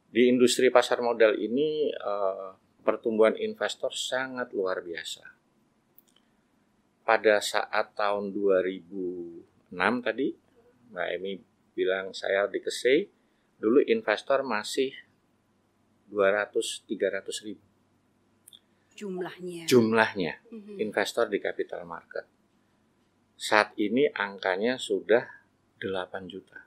Di industri pasar modal ini pertumbuhan investor sangat luar biasa. Pada saat tahun 2006 tadi, Mbak Emi bilang saya di KSE, dulu investor masih 200-300 ribu. Jumlahnya investor di capital market. Saat ini angkanya sudah 8 juta.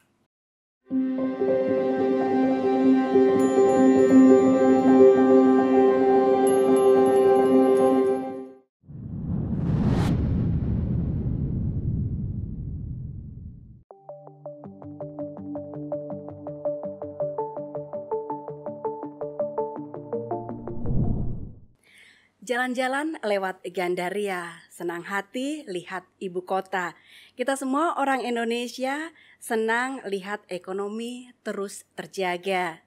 Jalan-jalan lewat Gandaria, senang hati lihat ibu kota. Kita semua orang Indonesia senang lihat ekonomi terus terjaga.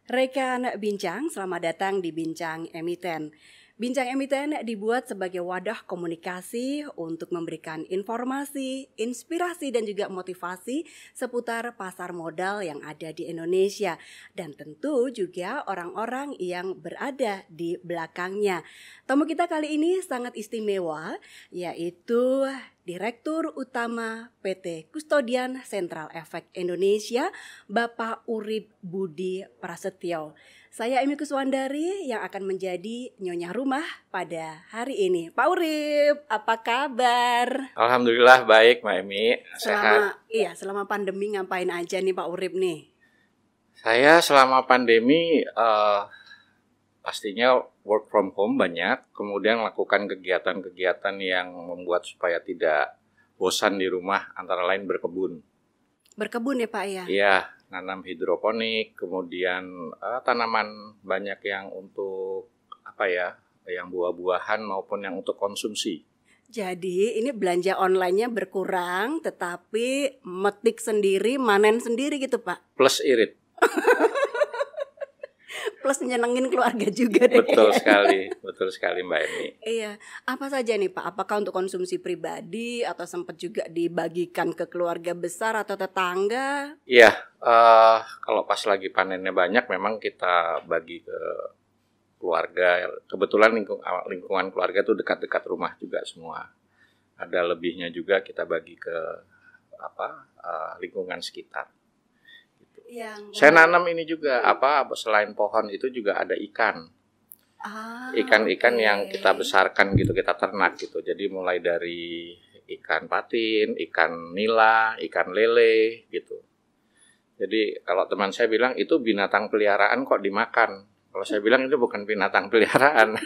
Rekan Bincang, selamat datang di Bincang Emiten. Bincang Emiten dibuat sebagai wadah komunikasi untuk memberikan informasi, inspirasi dan juga motivasi seputar pasar modal yang ada di Indonesia dan tentu juga orang-orang yang berada di belakangnya. Tamu kita kali ini sangat istimewa, yaitu Direktur Utama PT Custodian Central Efek Indonesia, Bapak Urip Budi Prasetyo. Saya Emi Kuswandari yang akan menjadi nyonya rumah pada hari ini. Pak Urip, apa kabar? Alhamdulillah baik, Mbak Emi. Sehat. Selama pandemi ngapain aja nih Pak Urip nih? Saya selama pandemi pastinya work from home banyak, kemudian melakukan kegiatan-kegiatan yang membuat supaya tidak bosan di rumah, antara lain berkebun. Berkebun ya Pak ya? Iya, nanam hidroponik, kemudian tanaman banyak yang untuk yang buah-buahan maupun yang untuk konsumsi. Jadi ini belanja online-nya berkurang, tetapi metik sendiri, manen sendiri gitu Pak? Plus irit. Plus nyenengin keluarga juga deh. Betul sekali Mbak Emi. Iya, apa saja nih Pak? Apakah untuk konsumsi pribadi atau sempat juga dibagikan ke keluarga besar atau tetangga? Iya, kalau pas lagi panennya banyak memang kita bagi ke keluarga. Kebetulan lingkungan keluarga tuh dekat-dekat rumah juga semua. Ada lebihnya juga kita bagi ke lingkungan sekitar. Saya nanam ini juga selain pohon itu juga ada ikan. Ikan-ikan yang kita besarkan gitu, kita ternak gitu. Jadi mulai dari ikan patin, ikan nila, ikan lele gitu. Jadi kalau teman saya bilang itu binatang peliharaan kok dimakan. Kalau saya bilang itu bukan binatang peliharaan.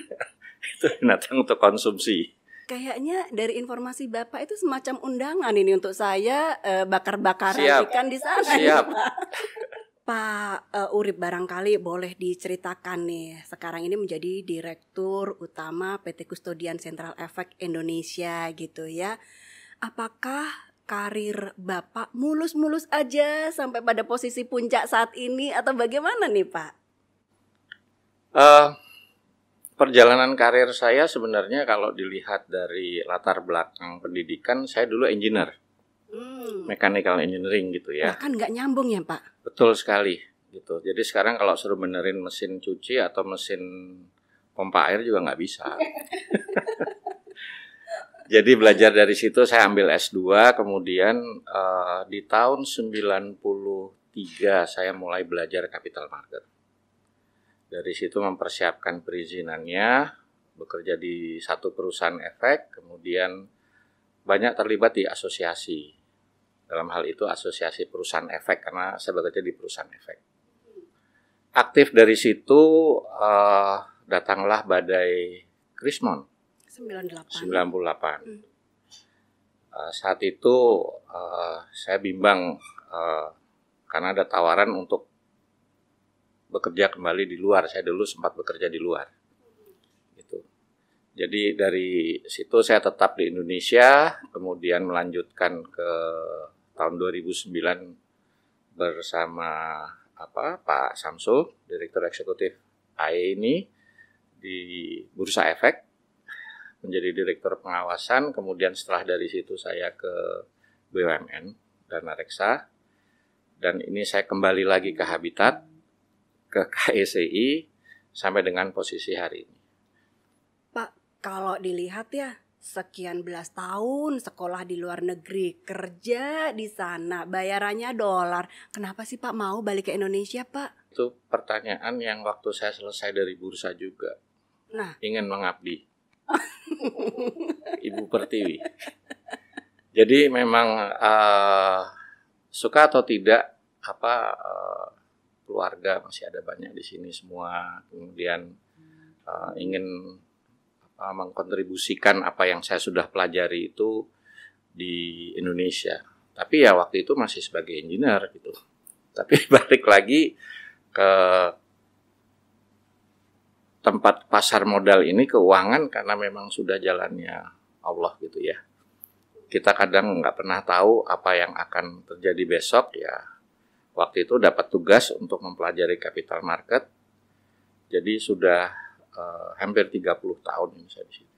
Itu binatang untuk konsumsi. Kayaknya dari informasi Bapak itu semacam undangan ini untuk saya bakar-bakaran ikan di sana. Siap. Pak Urip, barangkali boleh diceritakan nih, sekarang ini menjadi Direktur Utama PT Custodian Central Efek Indonesia gitu ya. Apakah karir Bapak mulus-mulus aja sampai pada posisi puncak saat ini atau bagaimana nih Pak? Perjalanan karir saya sebenarnya kalau dilihat dari latar belakang pendidikan, saya dulu engineer, mechanical engineering gitu ya. Bahkan nggak nyambung ya Pak? Betul sekali gitu. Jadi sekarang kalau suruh benerin mesin cuci atau mesin pompa air juga nggak bisa. Jadi belajar dari situ saya ambil S2, kemudian di tahun 93 saya mulai belajar capital market. Dari situ mempersiapkan perizinannya, bekerja di satu perusahaan efek, kemudian banyak terlibat di asosiasi. Dalam hal itu asosiasi perusahaan efek, karena saya bekerja di perusahaan efek. Aktif dari situ datanglah badai Krismon 98. Saat itu saya bimbang karena ada tawaran untuk bekerja kembali di luar. Saya dulu sempat bekerja di luar. Gitu. Jadi dari situ saya tetap di Indonesia, kemudian melanjutkan ke tahun 2009 bersama Pak Samsul, Direktur Eksekutif AE ini di Bursa Efek, menjadi Direktur Pengawasan. Kemudian setelah dari situ saya ke BUMN Dana Reksa, dan ini saya kembali lagi ke Habitat ke KSEI sampai dengan posisi hari ini. Pak, kalau dilihat ya, sekian belas tahun sekolah di luar negeri, kerja di sana, bayarannya dolar. Kenapa sih Pak mau balik ke Indonesia, Pak? Itu pertanyaan yang waktu saya selesai dari bursa juga. Nah, ingin mengabdi. Ibu Pertiwi. Jadi memang suka atau tidak keluarga masih ada banyak di sini semua, kemudian ingin mengkontribusikan apa yang saya sudah pelajari itu di Indonesia. Tapi ya waktu itu masih sebagai engineer gitu. Tapi balik lagi ke tempat pasar modal ini, keuangan, karena memang sudah jalannya Allah gitu ya. Kita kadang nggak pernah tahu apa yang akan terjadi besok ya. Waktu itu dapat tugas untuk mempelajari capital market. Jadi sudah hampir 30 tahun ini saya di sini.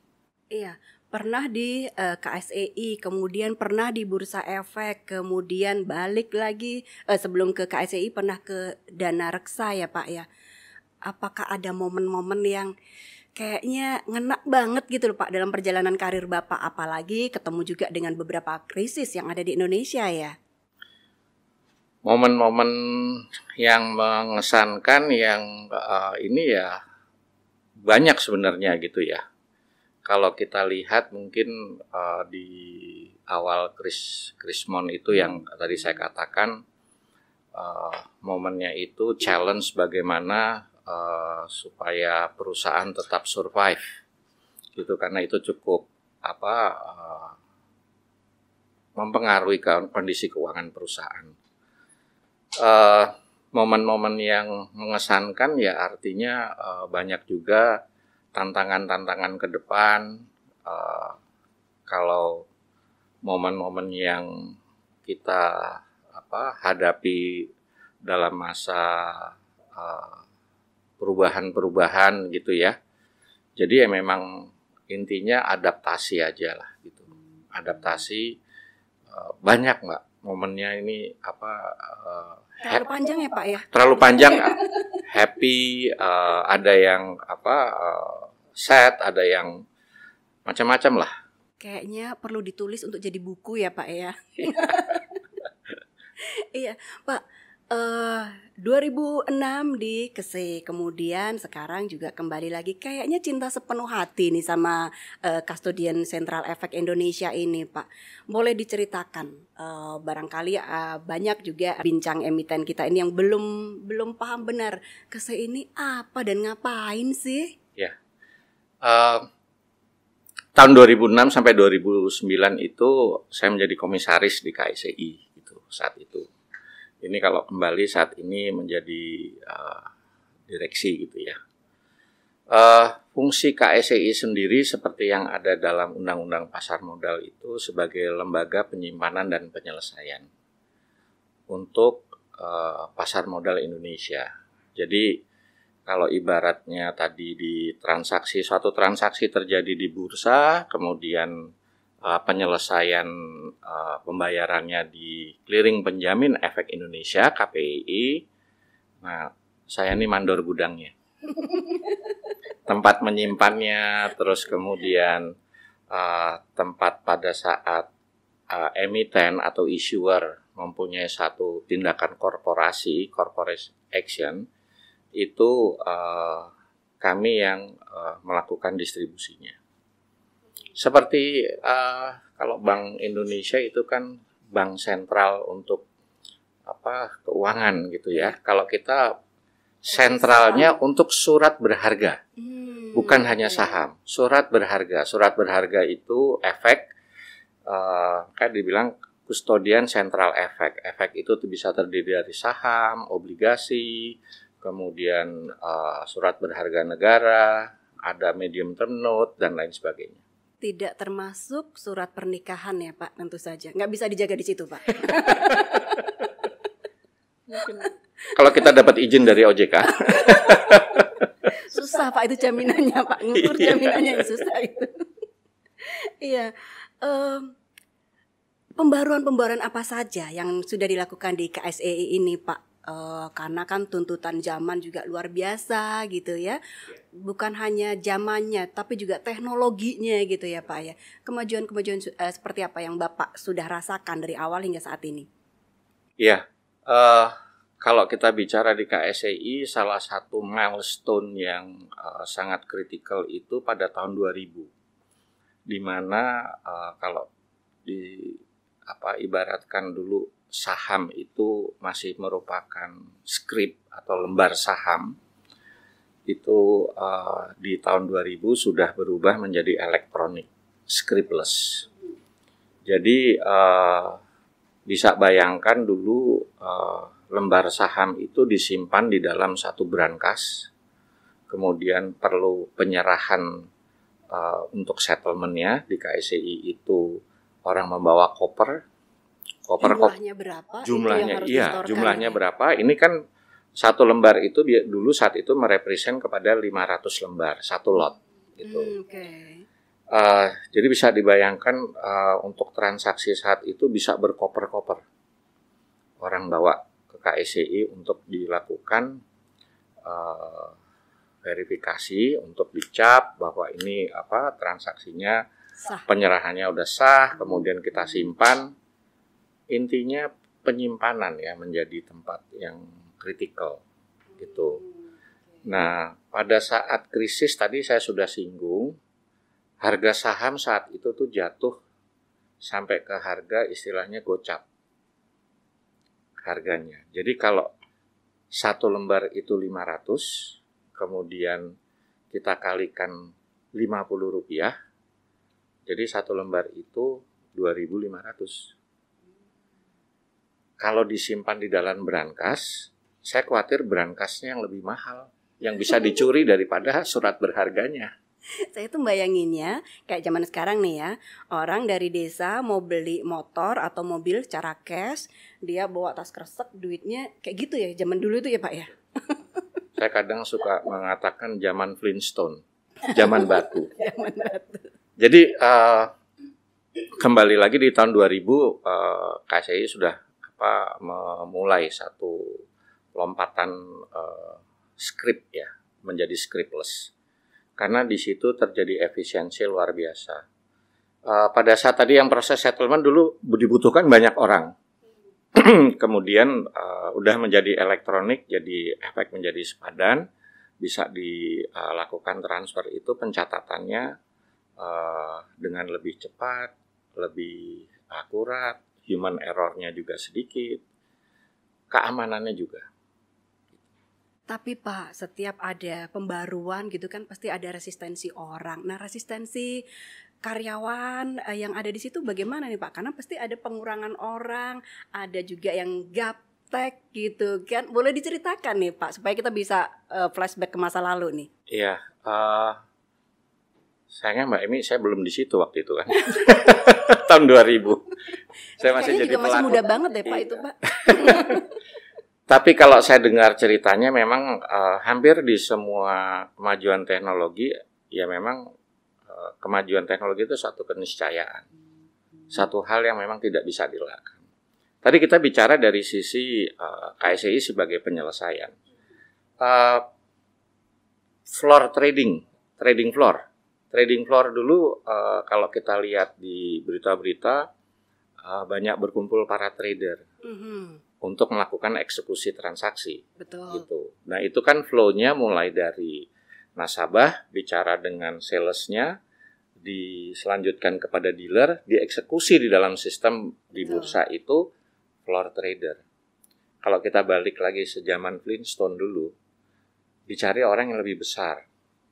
iya, pernah di KSEI, kemudian pernah di Bursa Efek, kemudian balik lagi sebelum ke KSEI pernah ke Dana Reksa ya Pak ya. Apakah ada momen-momen yang kayaknya ngena banget gitu loh Pak dalam perjalanan karir Bapak, apalagi ketemu juga dengan beberapa krisis yang ada di Indonesia ya? Momen-momen yang mengesankan yang ini ya banyak sebenarnya gitu ya. Kalau kita lihat mungkin di awal Krismon itu yang tadi saya katakan, momennya itu challenge bagaimana supaya perusahaan tetap survive gitu, karena itu cukup mempengaruhi kondisi keuangan perusahaan. Momen-momen yang mengesankan ya artinya banyak juga tantangan-tantangan ke depan. Kalau momen-momen yang kita hadapi dalam masa perubahan-perubahan gitu ya. Jadi ya memang intinya adaptasi aja lah gitu. Adaptasi banyak Mbak momennya ini Terlalu panjang ya Pak ya? terlalu panjang. Happy, ada yang sad, ada yang macam-macam lah. Kayaknya perlu ditulis untuk jadi buku ya Pak ya. Iya Pak, 2006 di KSEI, kemudian sekarang juga kembali lagi kayaknya cinta sepenuh hati nih sama Custodian Central Efek Indonesia ini Pak. Boleh diceritakan, barangkali banyak juga bincang emiten kita ini yang belum paham benar KSEI ini apa dan ngapain sih? Ya, tahun 2006 sampai 2009 itu saya menjadi komisaris di KSEI gitu saat itu. Ini kalau kembali saat ini menjadi direksi gitu ya. Fungsi KSEI sendiri seperti yang ada dalam Undang-Undang Pasar Modal itu sebagai lembaga penyimpanan dan penyelesaian untuk pasar modal Indonesia. Jadi kalau ibaratnya tadi di suatu transaksi terjadi di bursa, kemudian penyelesaian pembayarannya di Clearing Penjamin Efek Indonesia (KPEI). Nah, saya ini mandor gudangnya, tempat menyimpannya, terus kemudian tempat pada saat emiten atau issuer mempunyai satu tindakan corporate action, itu kami yang melakukan distribusinya. Seperti kalau Bank Indonesia itu kan bank sentral untuk keuangan gitu ya. Kalau kita sentralnya untuk surat berharga, bukan hanya saham. Surat berharga. Surat berharga itu efek, kan dibilang Custodian Central Efek. Efek itu bisa terdiri dari saham, obligasi, kemudian surat berharga negara, ada medium term note dan lain sebagainya. Tidak termasuk surat pernikahan ya Pak, tentu saja. Nggak bisa dijaga di situ Pak. Kalau kita dapat izin dari OJK. Susah Pak itu jaminannya Pak, ngukur jaminannya yang susah itu. Iya. Pembaruan-pembaruan apa saja yang sudah dilakukan di KSEI ini Pak? karena kan tuntutan zaman juga luar biasa gitu ya. Bukan hanya zamannya, tapi juga teknologinya gitu ya Pak ya. Kemajuan-kemajuan seperti apa yang Bapak sudah rasakan dari awal hingga saat ini? Iya, kalau kita bicara di KSEI, salah satu milestone yang sangat kritikal itu pada tahun 2000, di mana kalau ibaratkan dulu saham itu masih merupakan skrip atau lembar saham, itu di tahun 2000 sudah berubah menjadi elektronik, scriptless. Jadi bisa bayangkan dulu lembar saham itu disimpan di dalam satu brankas, kemudian perlu penyerahan untuk settlementnya. Di KSEI itu orang membawa koper. Jumlahnya berapa? Jumlahnya berapa? Ini kan satu lembar itu dulu saat itu merepresent kepada 500 lembar, satu lot gitu. Jadi bisa dibayangkan untuk transaksi saat itu bisa berkoper-koper. Orang bawa ke KSEI untuk dilakukan verifikasi, untuk dicap bahwa ini transaksinya sah. Penyerahannya udah sah, kemudian kita simpan. Intinya penyimpanan ya menjadi tempat yang kritikal gitu. Nah, pada saat krisis tadi saya sudah singgung, harga saham saat itu tuh jatuh sampai ke harga istilahnya gocap harganya. Jadi kalau satu lembar itu 500, kemudian kita kalikan 50 rupiah, jadi satu lembar itu 2.500. Kalau disimpan di dalam brankas, saya khawatir brankasnya yang lebih mahal, yang bisa dicuri daripada surat berharganya. Saya tuh bayanginnya kayak zaman sekarang nih ya, orang dari desa mau beli motor atau mobil secara cash, dia bawa tas kresek, duitnya kayak gitu ya, zaman dulu itu ya Pak ya. Saya kadang suka mengatakan zaman Flintstone, zaman batu. Zaman batu. Jadi kembali lagi di tahun 2000, KSEI sudah memulai satu lompatan script ya, menjadi scriptless. Karena di situ terjadi efisiensi luar biasa. Pada saat tadi yang proses settlement dulu dibutuhkan banyak orang. Kemudian udah menjadi elektronik, jadi efek menjadi sepadan, bisa dilakukan transfer itu pencatatannya dengan lebih cepat, lebih akurat, human error-nya juga sedikit, keamanannya juga. Tapi Pak, setiap ada pembaruan gitu kan pasti ada resistensi orang. Nah, resistensi karyawan yang ada di situ bagaimana nih Pak? Karena pasti ada pengurangan orang, ada juga yang gaptek gitu kan. Boleh diceritakan nih Pak supaya kita bisa flashback ke masa lalu nih. Iya, sayangnya Mbak Emi saya belum di situ waktu itu kan. Tahun 2000. Saya masih jadi pelaku. Masih muda banget deh Pak itu Pak. Tapi kalau saya dengar ceritanya memang hampir di semua kemajuan teknologi ya memang kemajuan teknologi itu suatu keniscayaan. Satu hal yang memang tidak bisa dilakukan. Tadi kita bicara dari sisi KSEI sebagai penyelesaian. Floor trading floor. Trading floor dulu kalau kita lihat di berita-berita banyak berkumpul para trader untuk melakukan eksekusi transaksi. Betul. Gitu. Nah itu kan flow-nya mulai dari nasabah bicara dengan salesnya, diselanjutkan kepada dealer, dieksekusi di dalam sistem di bursa itu floor trader. Kalau kita balik lagi sejaman Flintstone dulu, dicari orang yang lebih besar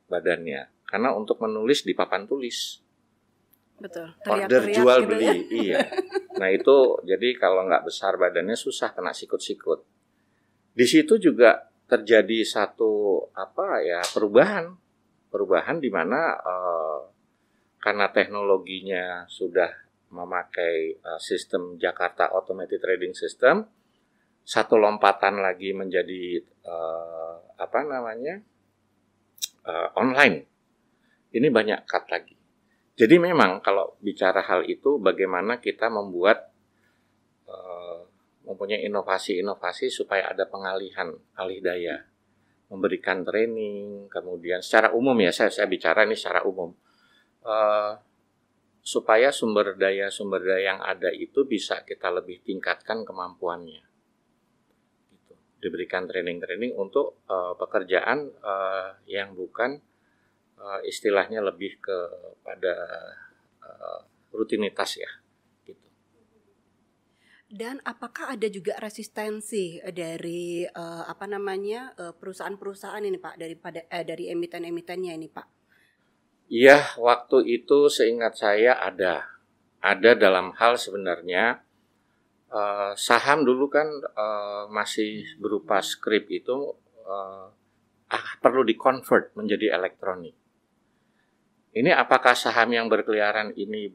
badannya. Karena untuk menulis di papan tulis. Betul. Order jual gitu beli, ya. iya. Nah itu jadi kalau nggak besar badannya susah kena sikut-sikut. Di situ juga terjadi satu perubahan di mana karena teknologinya sudah memakai sistem Jakarta Automated Trading System, satu lompatan lagi menjadi online. Ini banyak cut lagi. Jadi memang kalau bicara hal itu bagaimana kita mempunyai inovasi-inovasi supaya ada pengalihan alih daya, memberikan training, kemudian secara umum ya, saya bicara ini secara umum, supaya sumber daya yang ada itu bisa kita lebih tingkatkan kemampuannya. Gitu. Diberikan training-training untuk pekerjaan yang bukan istilahnya lebih kepada rutinitas ya. Dan apakah ada juga resistensi dari perusahaan-perusahaan ini Pak, dari emiten-emitennya ini Pak? Iya, waktu itu seingat saya ada dalam hal sebenarnya saham dulu kan masih berupa skrip itu perlu di-convert menjadi elektronik. Ini apakah saham yang berkeliaran ini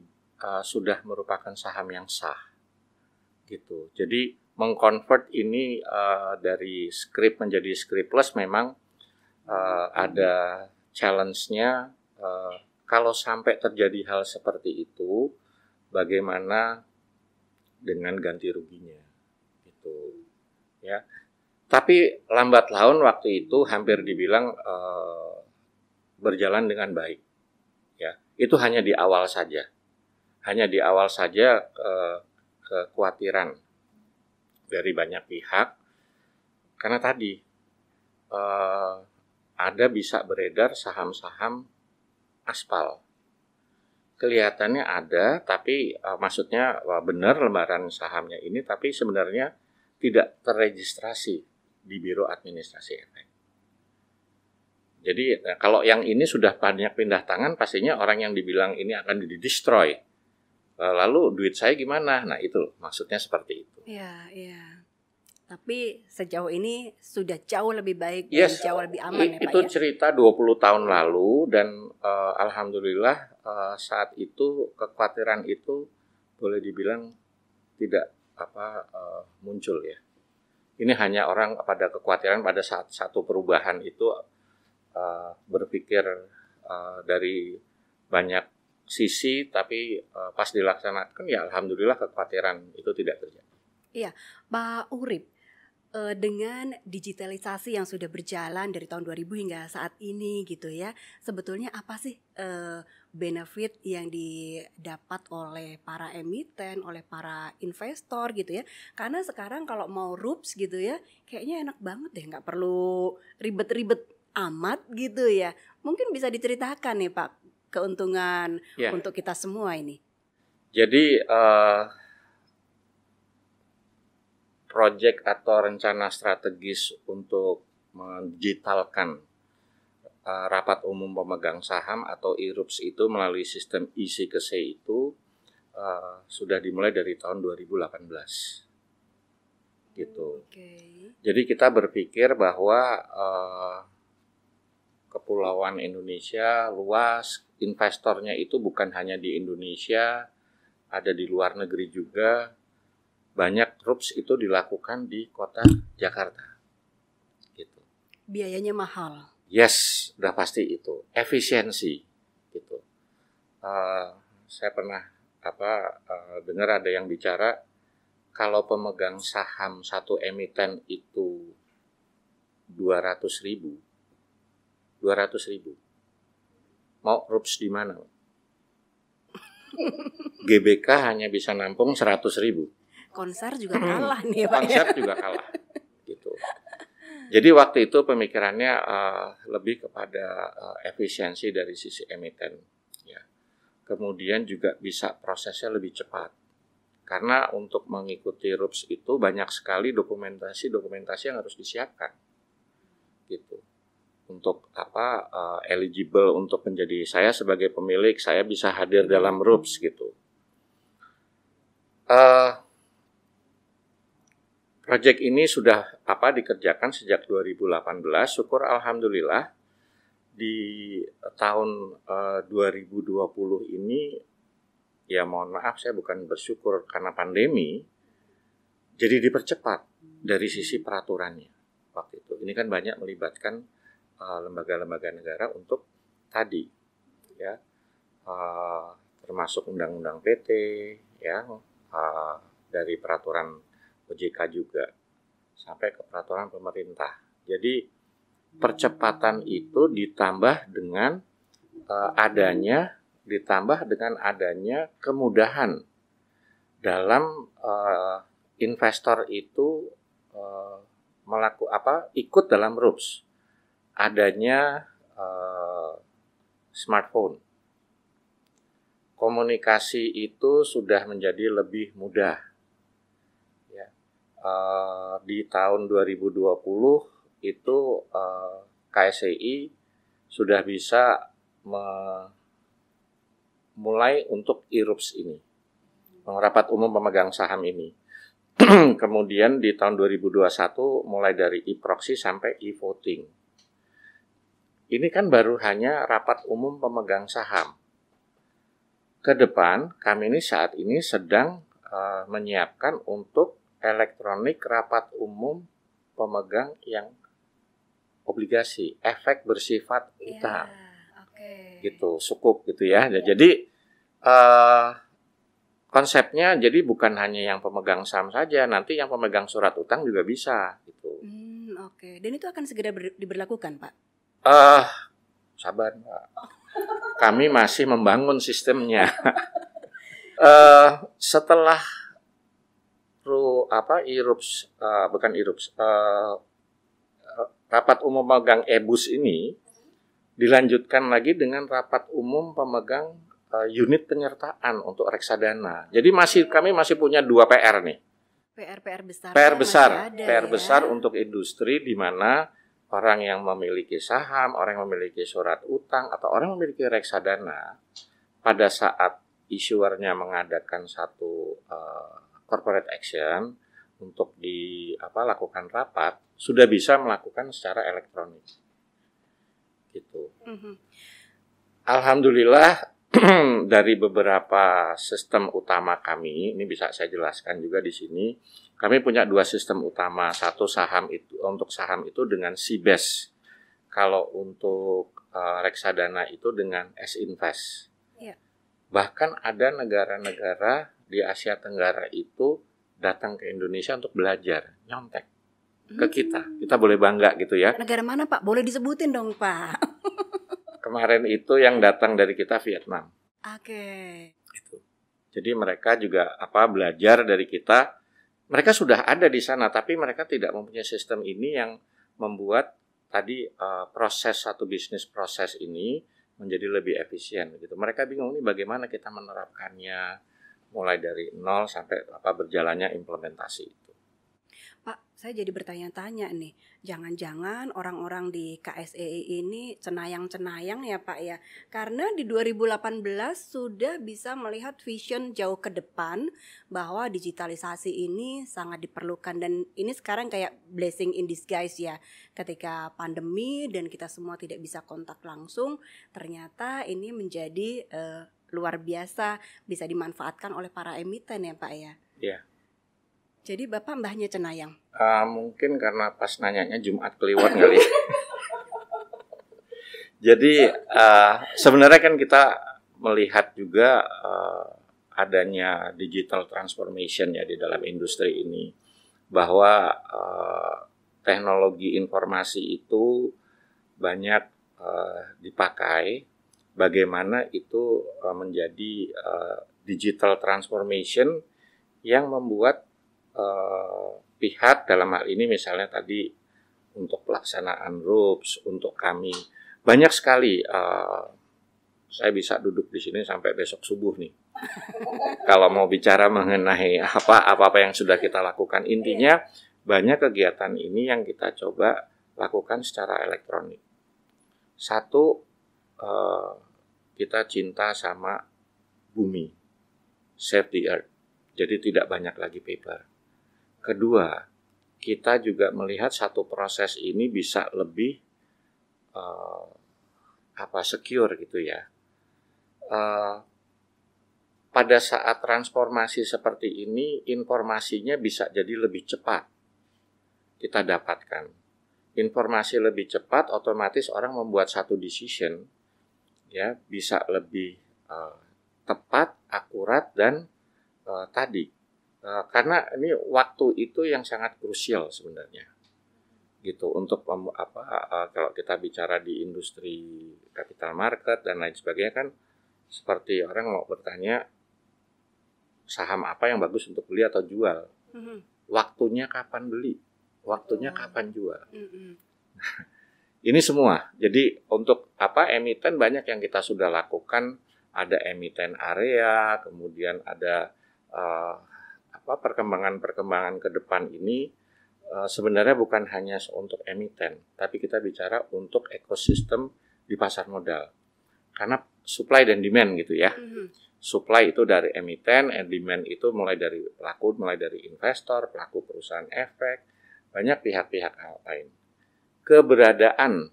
sudah merupakan saham yang sah? Gitu. Jadi mengkonvert ini dari script menjadi scriptless memang ada challenge-nya. Kalau sampai terjadi hal seperti itu, bagaimana dengan ganti ruginya? Gitu. Ya. Tapi lambat laun waktu itu hampir dibilang berjalan dengan baik. Ya, itu hanya di awal saja. Hanya di awal saja. Kekhawatiran dari banyak pihak karena tadi ada bisa beredar saham-saham aspal. Kelihatannya ada, tapi maksudnya benar lembaran sahamnya ini, tapi sebenarnya tidak terregistrasi di Biro Administrasi Efek. Jadi kalau yang ini sudah banyak pindah tangan, pastinya orang yang dibilang ini akan di-destroy. Lalu duit saya gimana? Nah itu maksudnya seperti itu. Iya, iya. Tapi sejauh ini sudah jauh lebih baik dan jauh lebih aman ya Pak ya? Itu cerita 20 tahun lalu dan alhamdulillah saat itu kekhawatiran itu boleh dibilang tidak muncul ya. Ini hanya orang pada kekhawatiran pada saat satu perubahan itu berpikir dari banyak sisi, tapi pas dilaksanakan ya alhamdulillah kekhawatiran itu tidak terjadi. Iya, Pak Urip, dengan digitalisasi yang sudah berjalan dari tahun 2000 hingga saat ini gitu ya, sebetulnya apa sih benefit yang didapat oleh para emiten, oleh para investor gitu ya? Karena sekarang kalau mau RUPS gitu ya, kayaknya enak banget deh, nggak perlu ribet-ribet amat gitu ya. Mungkin bisa diceritakan nih Pak, keuntungan untuk kita semua ini. Jadi proyek atau rencana strategis untuk mendigitalkan rapat umum pemegang saham atau IRUPS itu melalui sistem IC ke C itu sudah dimulai dari tahun 2018 gitu. Jadi kita berpikir bahwa Kepulauan Indonesia luas, investornya itu bukan hanya di Indonesia, ada di luar negeri juga. Banyak RUPS itu dilakukan di kota Jakarta. Gitu. Biayanya mahal. Yes, udah pasti itu. Efisiensi. Gitu. Saya pernah dengar ada yang bicara kalau pemegang saham satu emiten itu 200.000. Mau RUPS di mana? GBK hanya bisa nampung 100.000. Konser juga kalah nih Pak. Konser juga kalah. Gitu. Jadi waktu itu pemikirannya lebih kepada efisiensi dari sisi emiten. Ya. Kemudian juga bisa prosesnya lebih cepat. Karena untuk mengikuti RUPS itu banyak sekali dokumentasi yang harus disiapkan. Gitu. Untuk eligible untuk menjadi saya sebagai pemilik, saya bisa hadir dalam RUPS gitu. Proyek ini sudah dikerjakan sejak 2018. Syukur alhamdulillah di tahun 2020 ini ya mohon maaf saya bukan bersyukur karena pandemi, jadi dipercepat dari sisi peraturannya waktu itu. Ini kan banyak melibatkan lembaga-lembaga negara untuk tadi ya termasuk undang-undang PT ya dari peraturan OJK juga, sampai ke peraturan pemerintah. Jadi percepatan itu ditambah dengan adanya kemudahan dalam investor itu ikut dalam RUPS, adanya smartphone. Komunikasi itu sudah menjadi lebih mudah. Ya. Di tahun 2020 itu KSEI sudah bisa mulai untuk IRUPS ini, rapat umum pemegang saham ini. Kemudian di tahun 2021 mulai dari e-proxy sampai e-voting. Ini kan baru hanya rapat umum pemegang saham. Ke depan, kami ini saat ini sedang menyiapkan untuk elektronik rapat umum pemegang yang obligasi, efek bersifat utang. Gitu, sukuk gitu ya. Jadi konsepnya jadi bukan hanya yang pemegang saham saja, nanti yang pemegang surat utang juga bisa gitu. Dan itu akan segera diberlakukan, Pak? Sabar, Pak. Kami masih membangun sistemnya. Setelah IRUPS, bukan IRUPS, rapat umum pemegang EBUS ini dilanjutkan lagi dengan rapat umum pemegang unit penyertaan untuk reksadana. Jadi kami masih punya 2 PR nih. PR besar. PR besar untuk industri, di mana orang yang memiliki saham, orang yang memiliki surat utang, atau orang yang memiliki reksadana, pada saat issuernya mengadakan satu corporate action untuk lakukan rapat, sudah bisa melakukan secara elektronik. Gitu. Alhamdulillah dari beberapa sistem utama kami, ini bisa saya jelaskan juga di sini. Kami punya 2 sistem utama. Satu untuk saham itu dengan CBES. Kalau untuk reksadana itu dengan S-Invest. Ya. Bahkan ada negara-negara di Asia Tenggara itu datang ke Indonesia untuk belajar, nyontek ke kita. Kita boleh bangga gitu ya. Negara mana, Pak? Boleh disebutin dong, Pak. Kemarin itu yang datang dari kita Vietnam. Gitu. Jadi mereka juga belajar dari kita. Mereka sudah ada di sana, tapi mereka tidak mempunyai sistem ini yang membuat tadi satu bisnis proses ini menjadi lebih efisien. Gitu. Mereka bingung nih bagaimana kita menerapkannya, mulai dari nol sampai berjalannya implementasi itu. Pak, saya jadi bertanya-tanya nih, jangan-jangan orang-orang di KSEI ini cenayang-cenayang ya Pak ya? Karena di 2018 sudah bisa melihat vision jauh ke depan bahwa digitalisasi ini sangat diperlukan, dan ini sekarang kayak blessing in disguise ya. Ketika pandemi dan kita semua tidak bisa kontak langsung, ternyata ini menjadi luar biasa, bisa dimanfaatkan oleh para emiten ya Pak ya? Iya. Jadi Bapak mbahnya cenayang? Mungkin karena pas nanyanya Jumat Kliwon kali. Jadi sebenarnya kan kita melihat juga adanya digital transformation ya di dalam industri ini. Bahwa teknologi informasi itu banyak dipakai. Bagaimana itu menjadi digital transformation yang membuat pihak dalam hal ini misalnya tadi untuk pelaksanaan RUPS, untuk kami banyak sekali, saya bisa duduk di sini sampai besok subuh nih. Kalau mau bicara mengenai apa yang sudah kita lakukan, intinya banyak kegiatan ini yang kita coba lakukan secara elektronik. Satu, kita cinta sama bumi, save the earth, jadi tidak banyak lagi paper. Kedua, kita juga melihat satu proses ini bisa lebih secure gitu ya. Pada saat transformasi seperti ini, informasinya bisa jadi lebih cepat kita dapatkan. Informasi lebih cepat, otomatis orang membuat satu decision ya bisa lebih tepat, akurat, dan tadi Karena ini waktu itu yang sangat krusial sebenarnya, gitu untuk kalau kita bicara di industri capital market dan lain sebagainya kan seperti orang mau bertanya saham apa yang bagus untuk beli atau jual, waktunya kapan beli, waktunya kapan jual. Ini semua. Jadi untuk emiten banyak yang kita sudah lakukan, ada emiten area, kemudian ada perkembangan ke depan ini sebenarnya bukan hanya untuk emiten, tapi kita bicara untuk ekosistem di pasar modal. Karena supply dan demand gitu ya. Supply itu dari emiten, demand itu mulai dari investor, pelaku perusahaan efek, banyak pihak-pihak lain. Keberadaan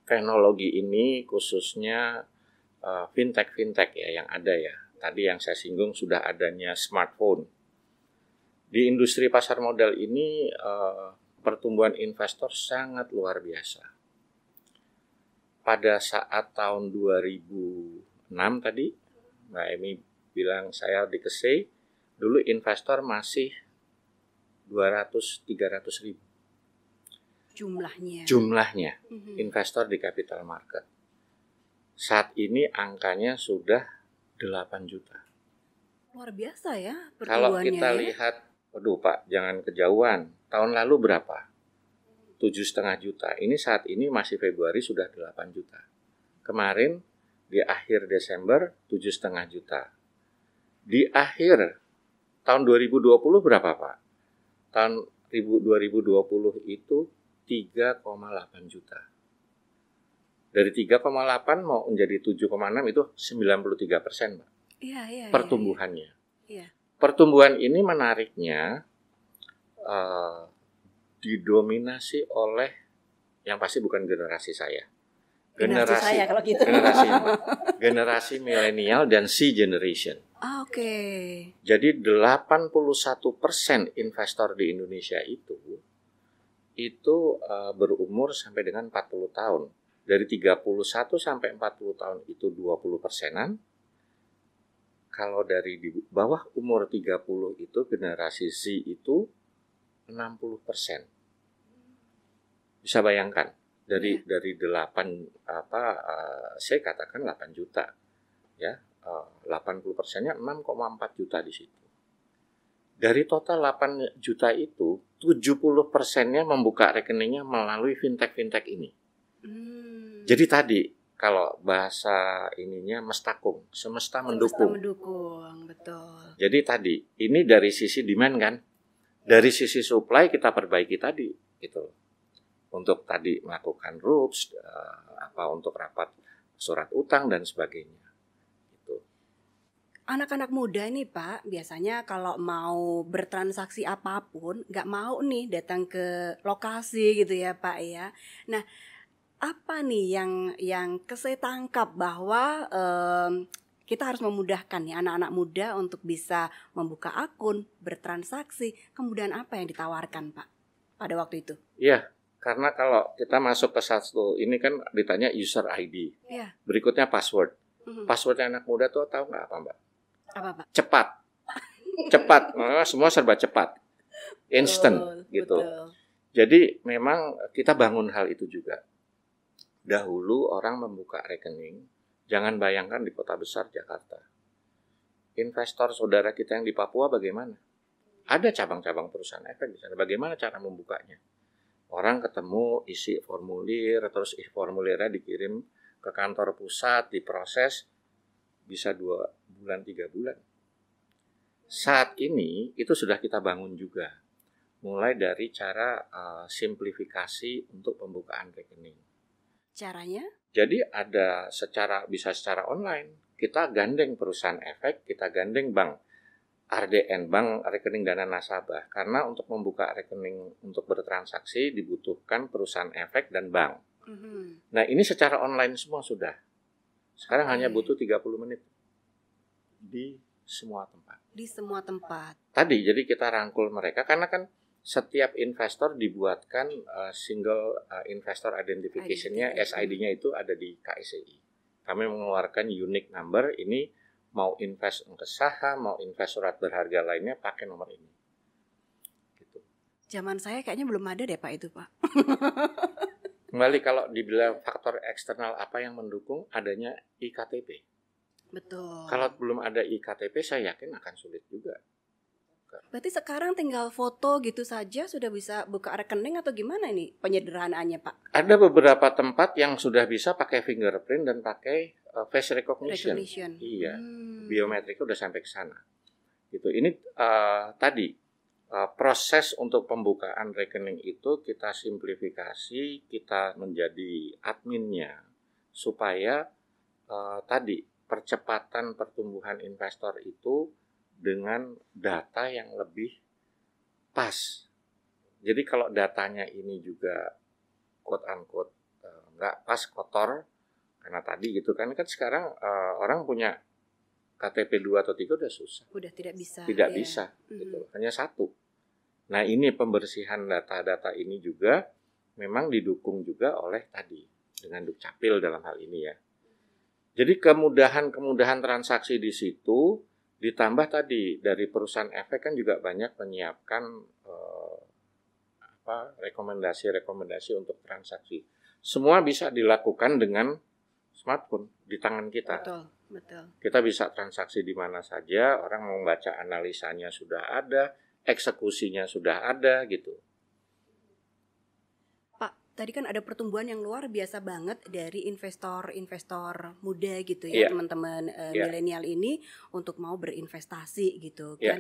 teknologi ini khususnya fintech ya yang ada ya. Tadi yang saya singgung sudah adanya smartphone. Di industri pasar modal ini pertumbuhan investor sangat luar biasa. Pada saat tahun 2006 tadi, Mbak Emi bilang saya di KSE, dulu investor masih 200-300 ribu. Jumlahnya investor di capital market. Saat ini angkanya sudah 8 juta. Luar biasa ya pertumbuhannya. Kalau kita lihat, waduh Pak, jangan kejauhan. Tahun lalu berapa? 7,5 juta. Ini saat ini masih Februari sudah 8 juta. Kemarin di akhir Desember 7,5 juta. Di akhir tahun 2020 berapa Pak? Tahun 2020 itu 3,8 juta. Dari 3,8 mau menjadi 7,6 itu 93%, Mbak. Iya. Pertumbuhannya. Iya. Pertumbuhan ini menariknya didominasi oleh yang pasti bukan generasi saya. Generasi milenial dan C generation. Oke. Jadi 81% investor di Indonesia itu berumur sampai dengan 40 tahun. Dari 31 sampai 40 tahun itu 20%-an. Kalau dari di bawah umur 30 itu generasi Z itu 60%. Bisa bayangkan dari 8 saya katakan 8 juta ya. 80%-nya 6,4 juta di situ. Dari total 8 juta itu 70%-nya membuka rekeningnya melalui fintech ini. Jadi tadi kalau bahasa ininya mestakung, semesta mendukung, betul. Jadi tadi ini dari sisi demand kan, dari sisi supply kita perbaiki tadi gitu. Untuk tadi melakukan RUPS, untuk rapat surat utang dan sebagainya. Gitu. Anak-anak muda ini Pak, biasanya kalau mau bertransaksi apapun, nggak mau nih datang ke lokasi gitu ya Pak ya. Nah, apa nih yang saya tangkap bahwa kita harus memudahkan nih anak-anak muda untuk bisa membuka akun, bertransaksi. Kemudian apa yang ditawarkan Pak pada waktu itu? Iya, karena kalau kita masuk ke satu ini kan ditanya user ID. Iya. Berikutnya password. Passwordnya anak muda tuh tahu nggak apa Mbak? Apa Pak? Cepat. Semua serba cepat. Instant gitu. Betul. Jadi memang kita bangun hal itu juga. Dahulu orang membuka rekening, jangan bayangkan di kota besar Jakarta. Investor saudara kita yang di Papua bagaimana? Ada cabang-cabang perusahaan efek di sana. Bagaimana cara membukanya? Orang ketemu, isi formulir, terus formulirnya dikirim ke kantor pusat, diproses, bisa 2 bulan, 3 bulan. Saat ini itu sudah kita bangun juga. Mulai dari cara simplifikasi untuk pembukaan rekening. Caranya? Jadi bisa secara online. Kita gandeng perusahaan efek, kita gandeng bank. RDN, Bank Rekening Dana Nasabah. Karena untuk membuka rekening untuk bertransaksi dibutuhkan perusahaan efek dan bank. Nah ini secara online semua sudah. Sekarang hanya butuh 30 menit. Di semua tempat. Tadi jadi kita rangkul mereka karena kan setiap investor dibuatkan single investor identification-nya, SID-nya itu ada di KSEI. Kami mengeluarkan unique number, ini mau invest ke saham, mau invest surat berharga lainnya pakai nomor ini. Gitu. Zaman saya kayaknya belum ada deh Pak itu Pak. Kembali kalau dibilang faktor eksternal apa yang mendukung adanya iktp. Betul. Kalau belum ada iktp saya yakin akan sulit juga. Berarti sekarang tinggal foto gitu saja sudah bisa buka rekening atau gimana ini penyederhanaannya Pak? Ada beberapa tempat yang sudah bisa pakai fingerprint dan pakai face recognition. Iya, biometriknya udah sampai ke sana. Gitu. Ini tadi proses untuk pembukaan rekening itu kita simplifikasi, kita menjadi adminnya supaya tadi percepatan pertumbuhan investor itu dengan data yang lebih pas. Jadi kalau datanya ini juga quote unquote nggak pas, kotor, karena tadi gitu kan sekarang orang punya KTP 2 atau 3 udah susah. Udah tidak bisa. Tidak bisa, gitu. Hanya satu. Nah ini pembersihan data-data ini juga memang didukung juga oleh tadi dengan Dukcapil dalam hal ini ya. Jadi kemudahan transaksi di situ ditambah tadi dari perusahaan efek kan juga banyak menyiapkan rekomendasi untuk transaksi. Semua bisa dilakukan dengan smartphone di tangan kita. Betul. Kita bisa transaksi di mana saja, orang mau baca analisanya sudah ada, eksekusinya sudah ada gitu. Tadi kan ada pertumbuhan yang luar biasa banget dari investor muda gitu ya, teman-teman milenial ini untuk mau berinvestasi gitu kan.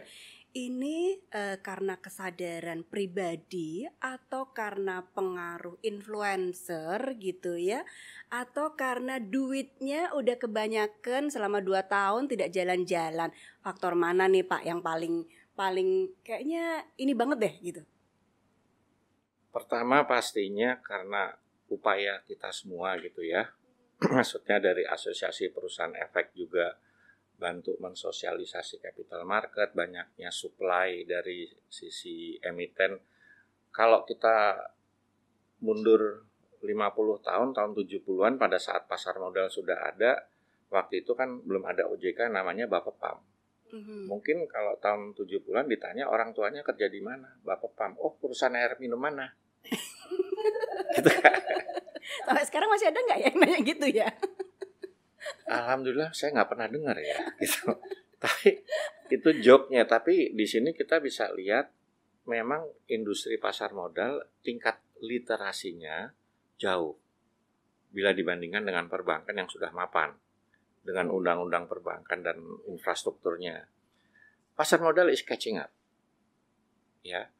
Ini karena kesadaran pribadi atau karena pengaruh influencer gitu ya, atau karena duitnya udah kebanyakan selama 2 tahun tidak jalan-jalan. Faktor mana nih Pak yang paling kayaknya ini banget deh gitu? Pertama pastinya karena upaya kita semua gitu ya. Maksudnya dari asosiasi perusahaan efek juga bantu mensosialisasi capital market, banyaknya supply dari sisi emiten. Kalau kita mundur 50 tahun 70-an pada saat pasar modal sudah ada, waktu itu kan belum ada OJK namanya Bapepam. Mungkin kalau tahun 70-an ditanya orang tuanya kerja di mana? Bapepam. Oh, perusahaan air minum mana? Gitu kan. Sampai sekarang masih ada nggak yang nanya gitu ya? Alhamdulillah saya nggak pernah dengar ya gitu. Tapi itu joke-nya. Tapi di sini kita bisa lihat memang industri pasar modal tingkat literasinya jauh bila dibandingkan dengan perbankan yang sudah mapan dengan undang-undang perbankan dan infrastrukturnya. Pasar modal is catching up. Ya.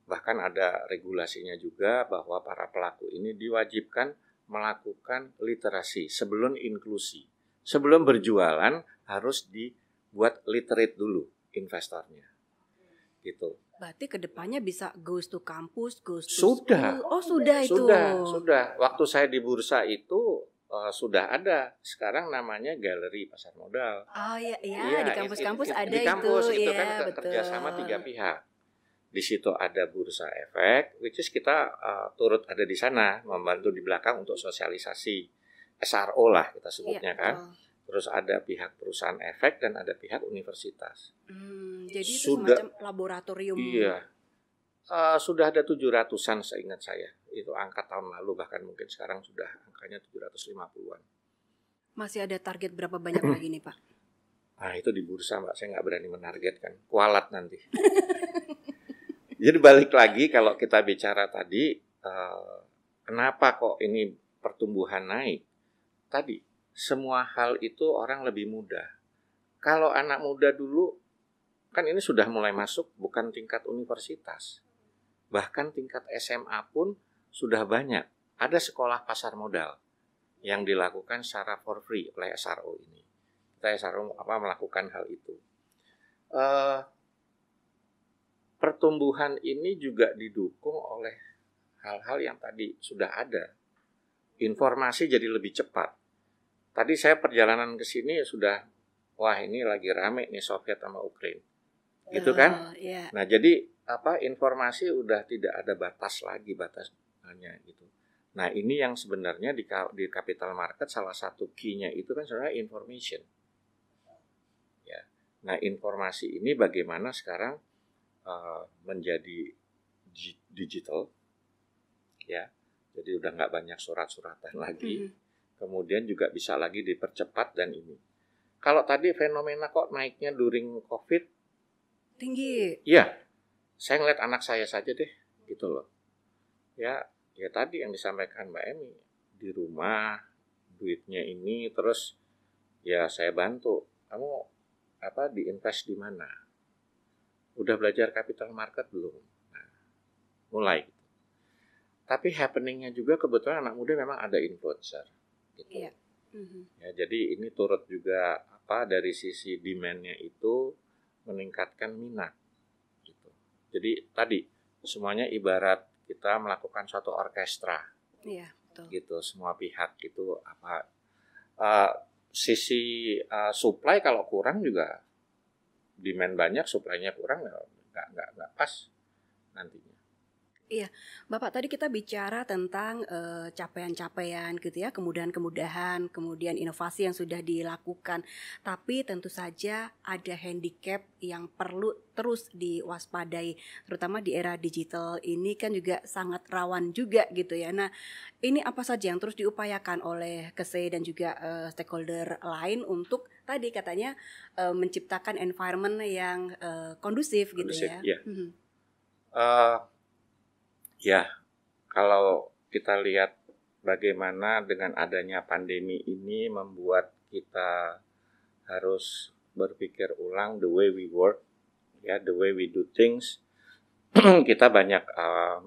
Bahkan ada regulasinya juga bahwa para pelaku ini diwajibkan melakukan literasi sebelum inklusi. Sebelum berjualan harus dibuat literate dulu investornya. Gitu. Berarti kedepannya bisa goes to kampus, goes to sudah. School. Oh sudah itu. Sudah. Waktu saya di bursa itu sudah ada. Sekarang namanya galeri pasar modal. Oh iya, di kampus-kampus ada itu. Di kampus itu ya, kan kerjasama 3 pihak. Di situ ada bursa efek, which is kita turut ada di sana, membantu di belakang untuk sosialisasi SRO lah kita sebutnya kan. Terus ada pihak perusahaan efek dan ada pihak universitas. Jadi itu semacam laboratorium. Iya. Sudah ada 700-an seingat saya. Itu angka tahun lalu, bahkan mungkin sekarang sudah angkanya 750-an. Masih ada target berapa banyak lagi nih Pak? Nah itu di bursa Mbak, saya nggak berani menargetkan. Kualat nanti. Jadi balik lagi kalau kita bicara tadi, kenapa kok ini pertumbuhan naik? Tadi, semua hal itu orang lebih mudah. Kalau anak muda dulu, kan ini sudah mulai masuk bukan tingkat universitas. Bahkan tingkat SMA pun sudah banyak. Ada sekolah pasar modal yang dilakukan secara for free oleh SRO ini. Kita SRO melakukan hal itu. Pertumbuhan ini juga didukung oleh hal-hal yang tadi sudah ada. Informasi jadi lebih cepat. Tadi saya perjalanan ke sini sudah, wah ini lagi rame nih Soviet sama Ukraina. Gitu kan? Yeah. Nah jadi informasi udah tidak ada batasnya gitu. Nah ini yang sebenarnya di capital market salah satu key-nya itu kan sebenarnya information. Nah, informasi ini bagaimana sekarang menjadi digital, ya. Jadi udah nggak banyak surat-suratan lagi. Kemudian juga bisa lagi dipercepat dan ini. Kalau tadi fenomena kok naiknya during COVID tinggi. Iya, saya ngeliat anak saya saja deh, gitu loh. Ya tadi yang disampaikan Mbak Emi, di rumah duitnya ini, terus ya saya bantu. Kamu diinvest di mana? Udah belajar capital market belum? Nah, mulai. Tapi happeningnya juga kebetulan anak muda memang ada influencer. Gitu. Iya. Ya, jadi ini turut juga dari sisi demand-nya itu meningkatkan minat. Gitu. Jadi tadi semuanya ibarat kita melakukan suatu orkestra. Iya, betul. Gitu, semua pihak gitu sisi supply kalau kurang juga demand banyak, supply-nya kurang nggak pas nantinya. Iya, Bapak tadi kita bicara tentang capaian-capaian gitu ya, kemudahan-kemudahan, kemudian inovasi yang sudah dilakukan. Tapi tentu saja ada handicap yang perlu terus diwaspadai, terutama di era digital ini kan juga sangat rawan juga gitu ya. Nah, ini apa saja yang terus diupayakan oleh KSE dan juga stakeholder lain untuk tadi katanya menciptakan environment yang kondusif gitu ya? Ya. Ya, kalau kita lihat bagaimana dengan adanya pandemi ini membuat kita harus berpikir ulang the way we work, ya, the way we do things. Kita banyak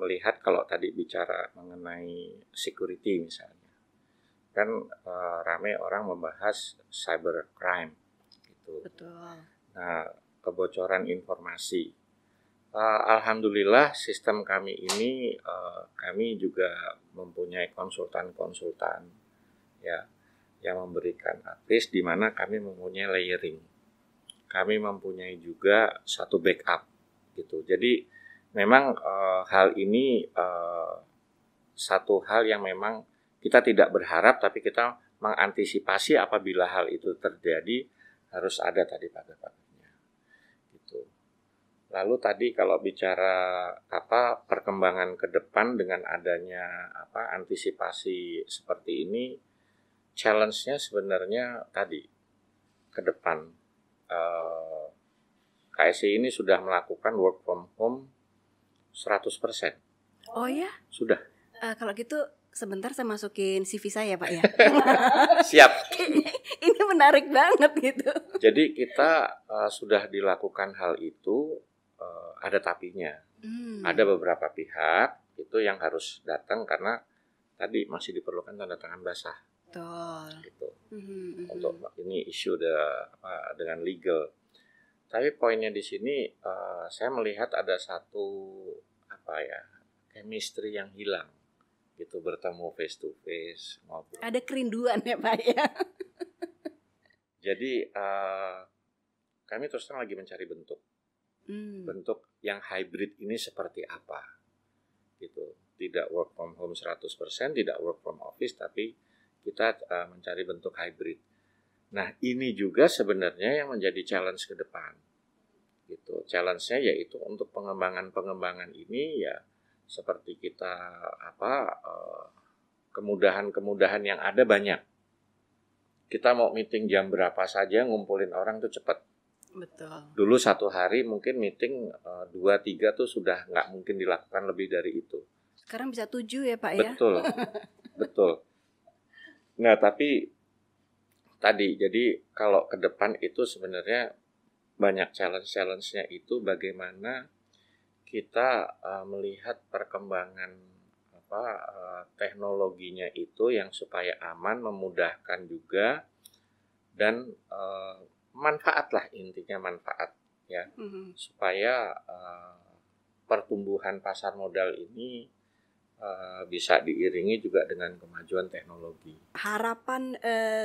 melihat kalau tadi bicara mengenai security misalnya, kan ramai orang membahas cybercrime, gitu. Betul. Nah, kebocoran informasi. Alhamdulillah sistem kami ini kami juga mempunyai konsultan-konsultan ya yang memberikan advice di mana kami mempunyai layering. Kami mempunyai juga satu backup gitu. Jadi memang hal ini satu hal yang memang kita tidak berharap tapi kita mengantisipasi apabila hal itu terjadi harus ada tadi pagar-pagarnya gitu. Lalu tadi kalau bicara perkembangan ke depan dengan adanya antisipasi seperti ini, challenge-nya sebenarnya tadi ke depan KSI ini sudah melakukan work from home 100%. Oh ya? Sudah. Kalau gitu sebentar saya masukin CV saya Pak ya. Siap. Ini menarik banget gitu. Jadi kita sudah dilakukan hal itu. Ada tapinya. Ada beberapa pihak itu yang harus datang karena tadi masih diperlukan tanda tangan basah. Betul. Gitu. Untuk ini isu dengan legal. Tapi poinnya di sini saya melihat ada satu chemistry yang hilang. Gitu, bertemu face to face maupun. Ada kerinduan ya Pak ya. Jadi kami terus terang lagi mencari bentuk. Bentuk yang hybrid ini seperti apa gitu. Tidak work from home 100%, tidak work from office, tapi kita mencari bentuk hybrid. Nah, ini juga sebenarnya yang menjadi challenge ke depan gitu. Challenge-nya yaitu untuk pengembangan ini ya seperti kita kemudahan-kemudahan yang ada banyak. Kita mau meeting jam berapa saja, ngumpulin orang tuh cepat. Betul. Dulu satu hari mungkin meeting 2-3 tuh sudah nggak mungkin dilakukan lebih dari itu. Sekarang bisa 7 ya Pak ya? Betul, betul. Nah tapi tadi jadi kalau ke depan itu sebenarnya banyak challenge-nya itu bagaimana kita melihat perkembangan teknologinya itu yang supaya aman, memudahkan juga dan manfaat lah, intinya manfaat ya, supaya pertumbuhan pasar modal ini bisa diiringi juga dengan kemajuan teknologi. Harapan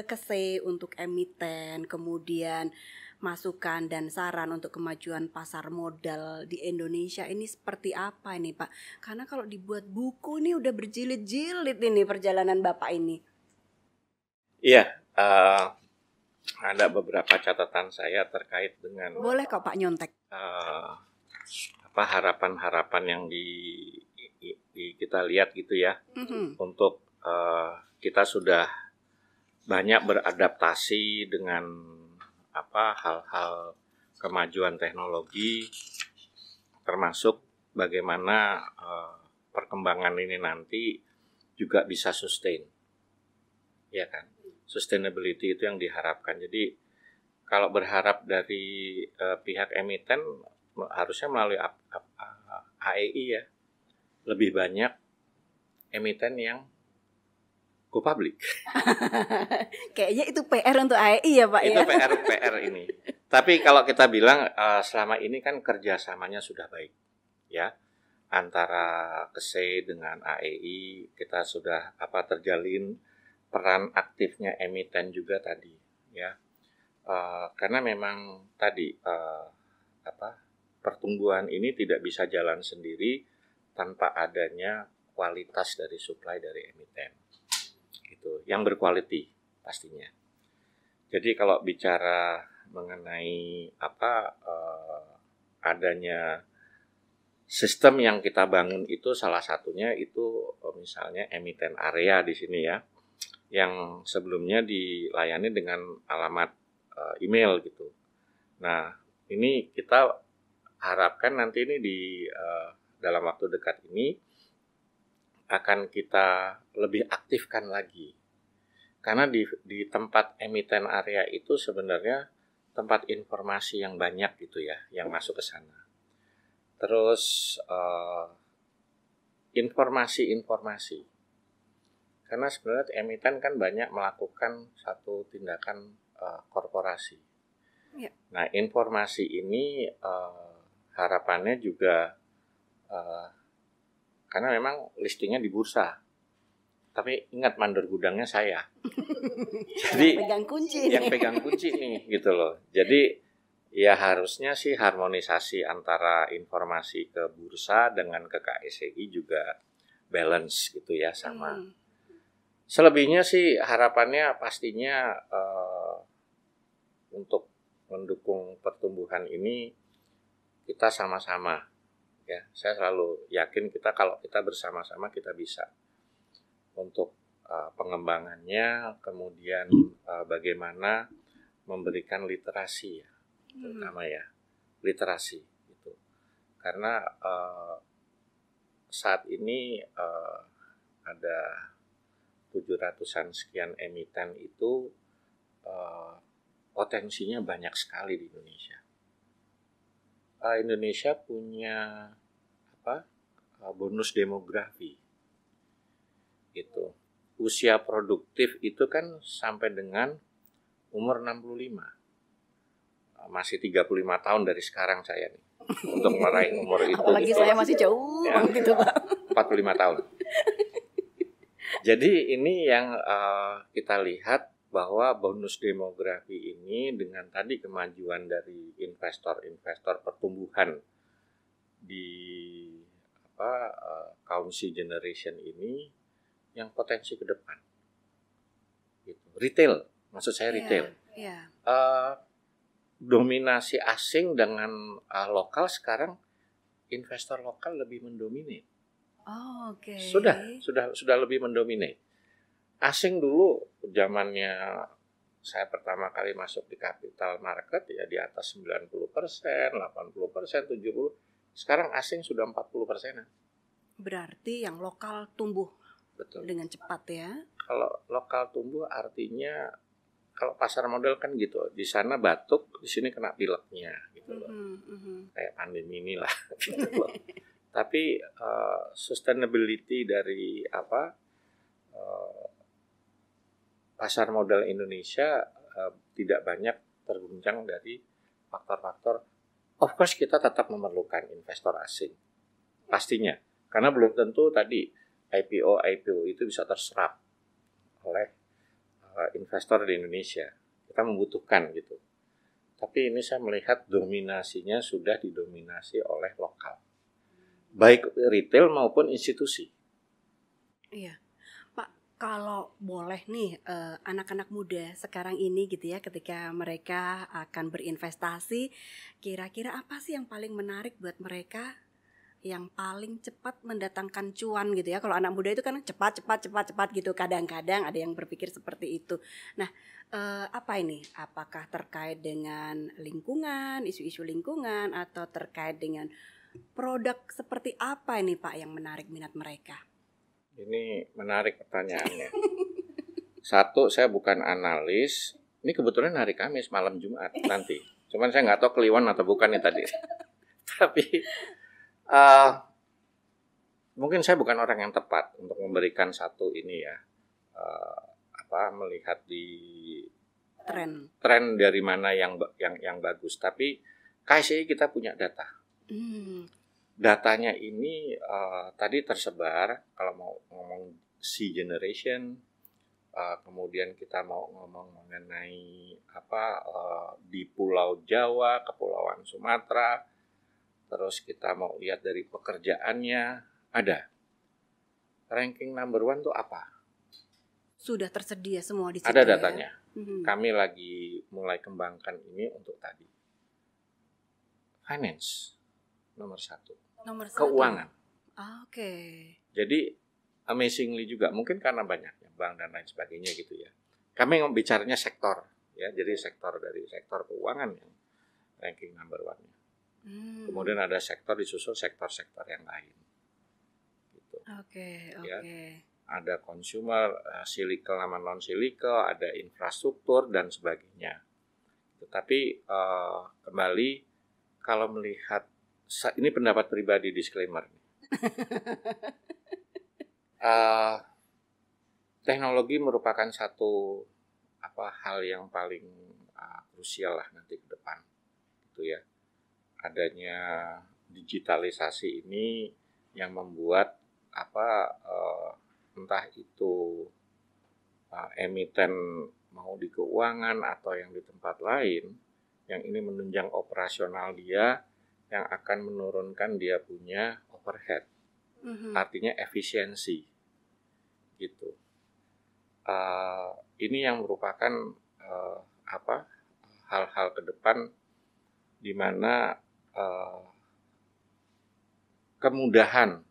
KSE untuk emiten, kemudian masukan dan saran untuk kemajuan pasar modal di Indonesia ini seperti apa ini Pak? Karena kalau dibuat buku ini udah berjilid-jilid ini perjalanan Bapak ini. Iya, ada beberapa catatan saya terkait dengan Boleh kok Pak nyontek. harapan-harapan yang kita lihat gitu ya. Untuk kita sudah banyak beradaptasi dengan hal-hal kemajuan teknologi, termasuk bagaimana perkembangan ini nanti juga bisa sustain, ya kan? Sustainability itu yang diharapkan. Jadi kalau berharap dari pihak emiten harusnya melalui AEI ya, lebih banyak emiten yang go public. Kayaknya itu PR untuk AEI ya Pak Itu ya. PR ini. Tapi kalau kita bilang selama ini kan kerjasamanya sudah baik, ya, antara KSE dengan AEI kita sudah terjalin peran aktifnya emiten juga tadi, ya, karena memang tadi pertumbuhan ini tidak bisa jalan sendiri tanpa adanya kualitas dari supply dari emiten, gitu, yang berquality pastinya. Jadi kalau bicara mengenai adanya sistem yang kita bangun itu salah satunya itu misalnya emiten area di sini ya, yang sebelumnya dilayani dengan alamat email gitu. Nah, ini kita harapkan nanti ini dalam waktu dekat ini akan kita lebih aktifkan lagi. Karena di tempat emiten area itu sebenarnya tempat informasi yang banyak gitu ya, yang masuk ke sana. Terus informasi-informasi. Karena sebenarnya emiten kan banyak melakukan satu tindakan korporasi. Ya. Nah, informasi ini harapannya juga karena memang listingnya di bursa. Tapi ingat mandor gudangnya saya. Jadi yang pegang kunci nih gitu loh. Jadi ya harusnya sih harmonisasi antara informasi ke bursa dengan ke KSEI juga balance gitu ya sama. Selebihnya sih harapannya pastinya untuk mendukung pertumbuhan ini kita sama-sama ya. Saya selalu yakin kalau kita bersama-sama kita bisa untuk pengembangannya, kemudian bagaimana memberikan literasi ya, terutama ya literasi gitu. Karena saat ini ada 700-an sekian emiten itu potensinya banyak sekali di Indonesia. Indonesia punya bonus demografi. Gitu. Usia produktif itu kan sampai dengan umur 65. Masih 35 tahun dari sekarang saya nih untuk meraih umur itu. Apalagi gitu. Saya masih jauh ya, gitu Pak. 45 tahun. Jadi ini yang kita lihat bahwa bonus demografi ini dengan tadi kemajuan dari investor pertumbuhan di kaum C generation ini yang potensi ke depan, gitu. Retail, maksud saya retail. Dominasi asing dengan lokal sekarang investor lokal lebih mendominate. Oh, oke. Sudah lebih mendominate. Asing dulu zamannya saya pertama kali masuk di capital market ya di atas 90%, 80%, 70%. Sekarang asing sudah 40%. Berarti yang lokal tumbuh. Betul. Dengan cepat ya. Kalau lokal tumbuh artinya kalau pasar modal kan gitu, di sana batuk, di sini kena pileknya gitu loh. Kayak pandemi inilah gitu loh. Tapi sustainability dari pasar modal Indonesia tidak banyak terguncang dari faktor-faktor. Of course kita tetap memerlukan investor asing. Pastinya. Karena belum tentu tadi IPO itu bisa terserap oleh investor di Indonesia. Kita membutuhkan gitu. Tapi ini saya melihat dominasinya sudah didominasi oleh lokal. Baik retail maupun institusi. Iya. Kalau boleh nih, anak-anak muda sekarang ini gitu ya, ketika mereka akan berinvestasi, kira-kira apa sih yang paling menarik buat mereka, yang paling cepat mendatangkan cuan gitu ya? Kalau anak muda itu kan cepat cepat cepat cepat gitu, kadang-kadang ada yang berpikir seperti itu. Nah, apa ini? Apakah terkait dengan lingkungan, isu-isu lingkungan, atau terkait dengan produk seperti apa ini Pak yang menarik minat mereka? Ini menarik pertanyaannya. Satu, saya bukan analis. Ini kebetulan hari Kamis, malam Jumat nanti. Cuman saya nggak tahu kliwon atau bukan nih tadi. Tapi mungkin saya bukan orang yang tepat untuk memberikan satu ini ya. Melihat di tren dari mana yang bagus. Tapi KSI kita punya data. Datanya ini tadi tersebar, kalau mau ngomong C generation, kemudian kita mau ngomong mengenai di Pulau Jawa, Kepulauan Sumatera, terus kita mau lihat dari pekerjaannya, ada. Ranking number 1 tuh apa? Sudah tersedia semua di situ. Ada datanya. Ya? Kami lagi mulai kembangkan ini untuk tadi. Finance nomor 1. Keuangan. Oke. Jadi amazingly juga, mungkin karena banyaknya bank dan lain sebagainya gitu ya. Kami bicaranya sektor ya, jadi sektor keuangan yang ranking number 1-nya. Kemudian ada sektor disusul sektor-sektor yang lain. Gitu. Oke. Ya. Ada consumer, cyclical sama non cyclical, ada infrastruktur dan sebagainya. Tetapi kembali kalau melihat, ini pendapat pribadi, disclaimer. Teknologi merupakan satu hal yang paling krusial lah nanti ke depan, gitu ya. Adanya digitalisasi ini yang membuat entah itu emiten mau di keuangan atau yang di tempat lain, yang ini menunjang operasional dia, yang akan menurunkan dia punya overhead, artinya efisiensi, gitu. Ini yang merupakan hal-hal ke depan di mana kemudahan,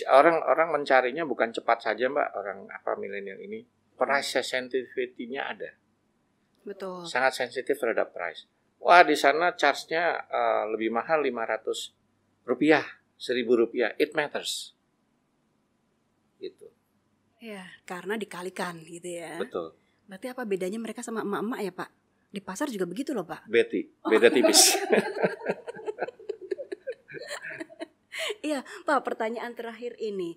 orang mencarinya bukan cepat saja Mbak, orang milenial ini, price sensitivity-nya ada. Betul. Sangat sensitif terhadap price. Wah, di sana charge-nya lebih mahal Rp500, Rp1.000, it matters. Gitu. Ya, karena dikalikan gitu ya. Betul. Berarti apa bedanya mereka sama emak-emak ya Pak? Di pasar juga begitu loh Pak. Beda tipis. Iya Pak, pertanyaan terakhir ini.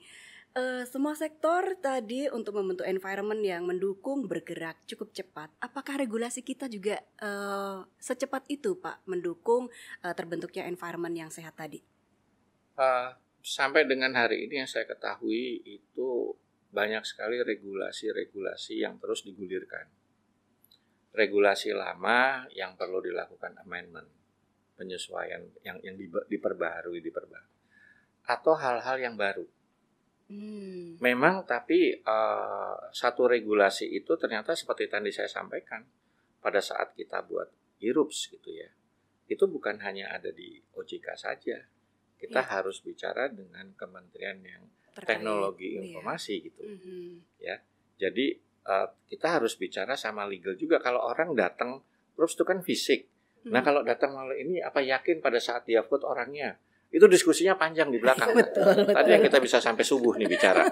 Semua sektor tadi untuk membentuk environment yang mendukung bergerak cukup cepat. Apakah regulasi kita juga secepat itu Pak mendukung terbentuknya environment yang sehat tadi? Sampai dengan hari ini yang saya ketahui itu banyak sekali regulasi yang terus digulirkan. Regulasi lama yang perlu dilakukan amendment, penyesuaian yang diperbaharui. Atau hal-hal yang baru. Memang tapi satu regulasi itu ternyata seperti tadi saya sampaikan, pada saat kita buat IRUPS gitu ya, itu bukan hanya ada di OJK saja, kita harus bicara dengan kementerian yang teknologi informasi gitu ya. Jadi kita harus bicara sama legal juga. Kalau orang datang, IRUPS itu kan fisik. Nah kalau datang malah ini, apa yakin pada saat dia vote orangnya? Itu diskusinya panjang di belakang. Betul. Tadi yang kita bisa sampai subuh nih bicara.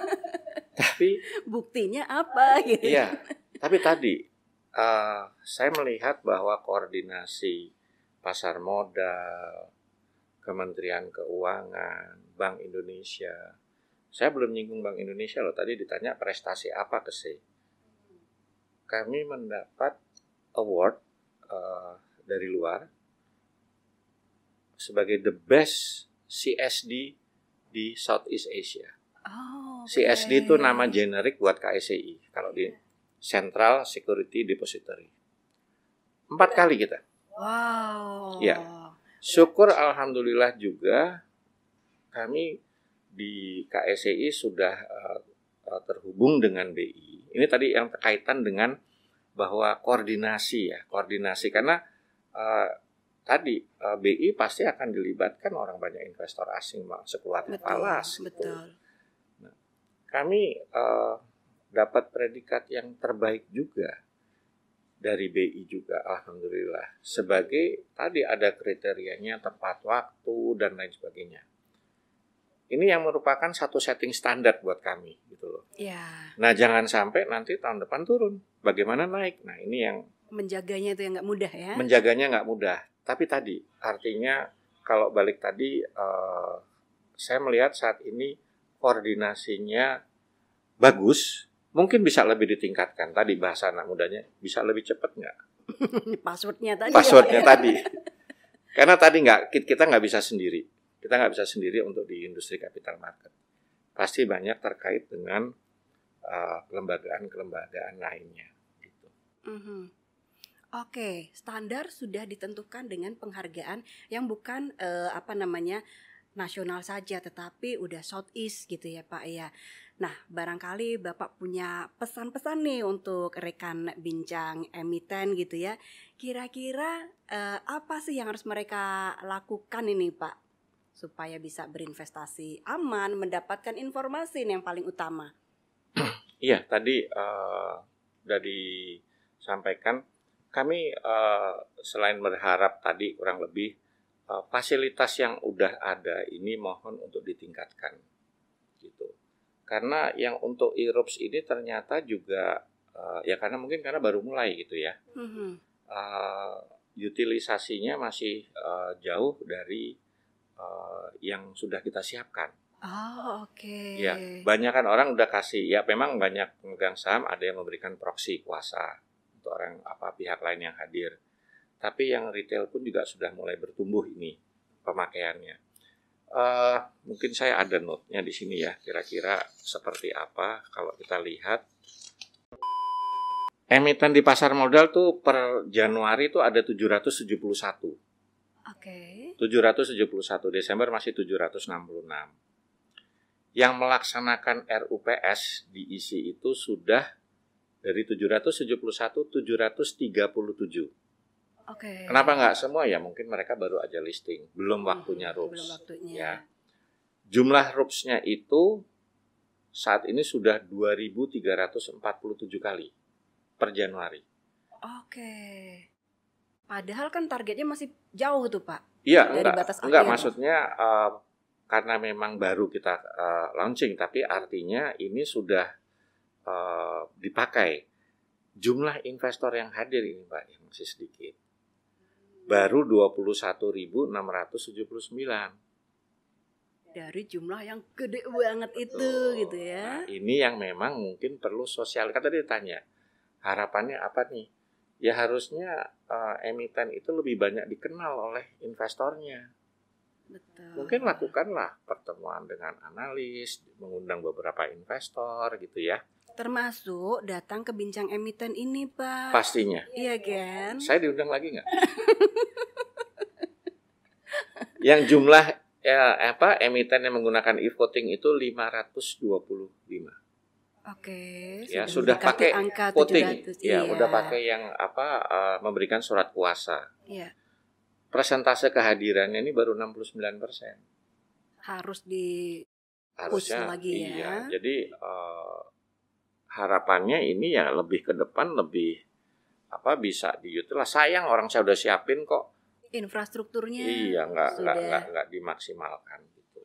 Tapi buktinya apa gitu. Iya. Tapi tadi saya melihat bahwa koordinasi pasar modal, Kementerian Keuangan, Bank Indonesia. Saya belum nyinggung Bank Indonesia loh. Tadi ditanya prestasi apa ke C. Kami mendapat award dari luar sebagai the best CSD di Southeast Asia. Okay. CSD itu nama generik buat KSCI. Kalau di Central Security Depository. 4 kali kita. Wow. Ya. Syukur alhamdulillah juga kami di KSCI sudah terhubung dengan BI. Ini tadi yang berkaitan dengan bahwa koordinasi karena BI pasti akan dilibatkan orang banyak investor asing sekeluarga falas gitu. Betul. Nah, kami dapat predikat yang terbaik juga dari BI juga, alhamdulillah. Sebagai tadi ada kriterianya tepat waktu dan lain sebagainya. Ini yang merupakan satu setting standar buat kami gitu loh. Ya. Nah, jangan sampai nanti tahun depan turun. Bagaimana naik? Nah, ini yang menjaganya itu yang nggak mudah ya. Menjaganya nggak mudah. Tapi tadi artinya kalau balik tadi saya melihat saat ini koordinasinya bagus. Mungkin bisa lebih ditingkatkan. Tadi bahasa anak mudanya bisa lebih cepat nggak? Passwordnya tadi. Karena tadi kita nggak bisa sendiri. Kita nggak bisa sendiri untuk di industri capital market. Pasti banyak terkait dengan kelembagaan lainnya. Gitu. Oke, standar sudah ditentukan dengan penghargaan yang bukan nasional saja, tetapi udah Southeast gitu ya Pak ya. Nah, barangkali Bapak punya pesan-pesan nih untuk rekan bincang emiten gitu ya. Kira-kira apa sih yang harus mereka lakukan ini Pak? Supaya bisa berinvestasi aman, mendapatkan informasi yang paling utama. Iya, tadi sudah disampaikan. Kami selain berharap tadi kurang lebih fasilitas yang udah ada ini mohon untuk ditingkatkan, gitu. Karena yang untuk IROPS ini ternyata juga karena baru mulai gitu ya. Utilisasinya masih jauh dari yang sudah kita siapkan. Oh, oke. Ya, banyak kan orang udah kasih. Ya, memang banyak pemegang saham ada yang memberikan proksi kuasa untuk orang pihak lain yang hadir. Tapi yang retail pun juga sudah mulai bertumbuh ini pemakaiannya. Mungkin saya ada note-nya di sini ya. Kira-kira seperti apa kalau kita lihat. Emiten di pasar modal tuh per Januari tuh ada 771. Oke. 771, Desember masih 766. Yang melaksanakan RUPS diisi itu sudah dari 771 737. Oke. Kenapa nggak semua ya? Mungkin mereka baru aja listing, belum waktunya RUPS. Belum waktunya. Ya. Jumlah RUPS-nya itu saat ini sudah 2.347 kali per Januari. Oke. Padahal kan targetnya masih jauh tuh Pak. Iya, dari batas enggak akhir. Maksudnya karena memang baru kita launching, tapi artinya ini sudah dipakai. Jumlah investor yang hadir ini Pak yang masih sedikit. Baru 21.679. Dari jumlah yang gede banget itu gitu ya. Nah, ini yang memang mungkin perlu sosial. Kan tadi ditanya, harapannya apa nih? Ya harusnya emiten itu lebih banyak dikenal oleh investornya. Betul. Mungkin lakukanlah pertemuan dengan analis, mengundang beberapa investor gitu ya. Termasuk datang ke bincang emiten ini Pak. Pastinya. Iya kan? Saya diundang lagi nggak? Yang jumlah emiten yang menggunakan e-voting itu 525. Oke, Ya, sudah pakai angka voting. 700. Ya, iya. udah pakai yang memberikan surat kuasa. Iya. Persentase kehadirannya ini baru 69%. Harus di Harusnya lagi ya. Iya. Jadi harapannya ini ya lebih ke depan lebih bisa diutilisasi. Sayang orang saya udah siapin kok. Infrastrukturnya. Iya, nggak dimaksimalkan gitu.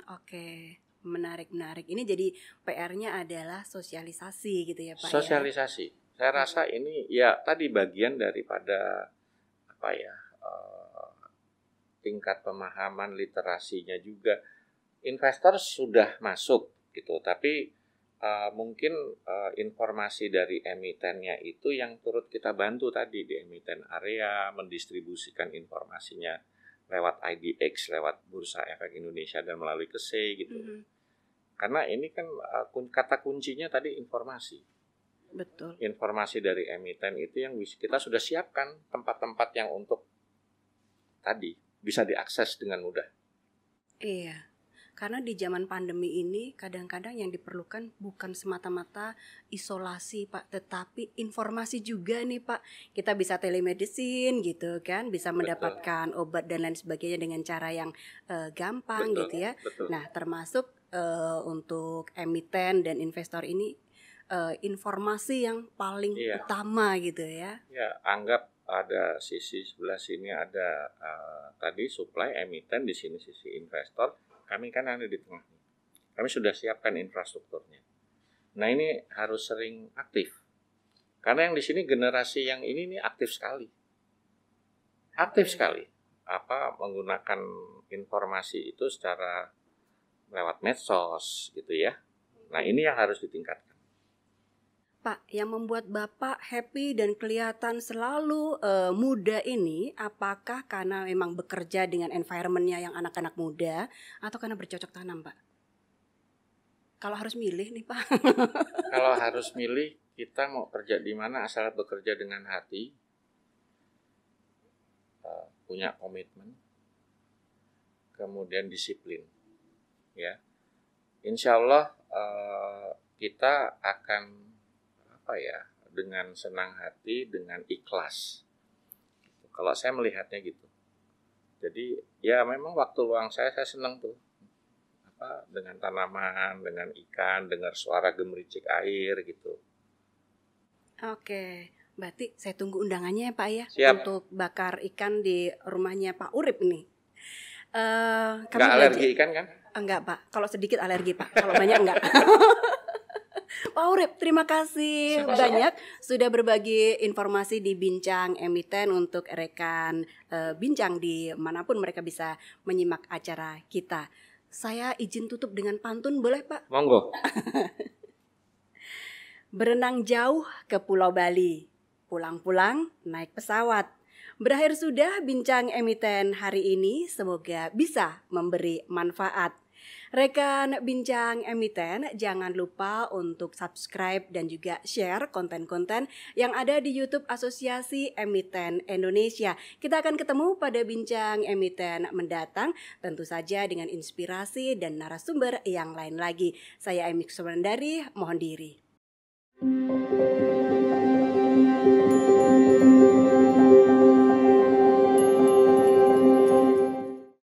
Oke. Menarik. Ini jadi PR-nya adalah sosialisasi gitu ya Pak. Sosialisasi. Saya rasa ini ya tadi bagian daripada tingkat pemahaman literasinya juga. Investor sudah masuk gitu, tapi mungkin informasi dari emitennya itu yang turut kita bantu tadi di emiten area mendistribusikan informasinya lewat IDX, lewat Bursa Efek Indonesia dan melalui KSE gitu. Karena ini kan kata kuncinya tadi informasi. Betul. Informasi dari emiten itu yang kita sudah siapkan tempat-tempat yang untuk tadi bisa diakses dengan mudah. Iya. Karena di zaman pandemi ini kadang-kadang yang diperlukan bukan semata-mata isolasi Pak, tetapi informasi juga nih Pak. Kita bisa telemedicine gitu kan, bisa Betul, mendapatkan obat dan lain sebagainya dengan cara yang gampang betul, gitu ya. betul. Nah, termasuk untuk emiten dan investor ini informasi yang paling Iya. utama gitu ya. Ya, anggap ada sisi sebelah sini ada tadi supply emiten, di sini sisi investor. Kami kan ada di tengah. Kami sudah siapkan infrastrukturnya. Nah, ini harus sering aktif. Karena yang di sini generasi yang ini nih aktif sekali. Aktif sekali. Menggunakan informasi itu secara lewat medsos gitu ya. Nah, ini yang harus ditingkatkan. Pak, yang membuat Bapak happy dan kelihatan selalu muda ini, apakah karena memang bekerja dengan environment-nya yang anak-anak muda, atau karena bercocok tanam, Pak? Kalau harus milih nih, Pak. Kalau harus milih, kita mau kerja di mana asal bekerja dengan hati, punya komitmen, kemudian disiplin. Ya, insya Allah kita akan dengan senang hati, dengan ikhlas. Kalau saya melihatnya gitu. Jadi ya memang waktu luang saya senang tuh dengan tanaman, dengan ikan, dengar suara gemericik air gitu. Oke, berarti saya tunggu undangannya ya Pak ya. Siap. Untuk bakar ikan di rumahnya Pak Urip nih. Nggak alergi ikan kan? Enggak Pak, kalau sedikit alergi Pak, kalau banyak enggak. Pak Urip, terima kasih banyak sudah berbagi informasi di Bincang Emiten untuk rekan bincang di manapun mereka bisa menyimak acara kita. Saya izin tutup dengan pantun, boleh Pak? Monggo. Berenang jauh ke Pulau Bali, pulang-pulang naik pesawat. Berakhir sudah Bincang Emiten hari ini, semoga bisa memberi manfaat. Rekan Bincang Emiten, jangan lupa untuk subscribe dan juga share konten-konten yang ada di YouTube Asosiasi Emiten Indonesia. Kita akan ketemu pada Bincang Emiten mendatang, tentu saja dengan inspirasi dan narasumber yang lain lagi. Saya Emik Sumandari, mohon diri.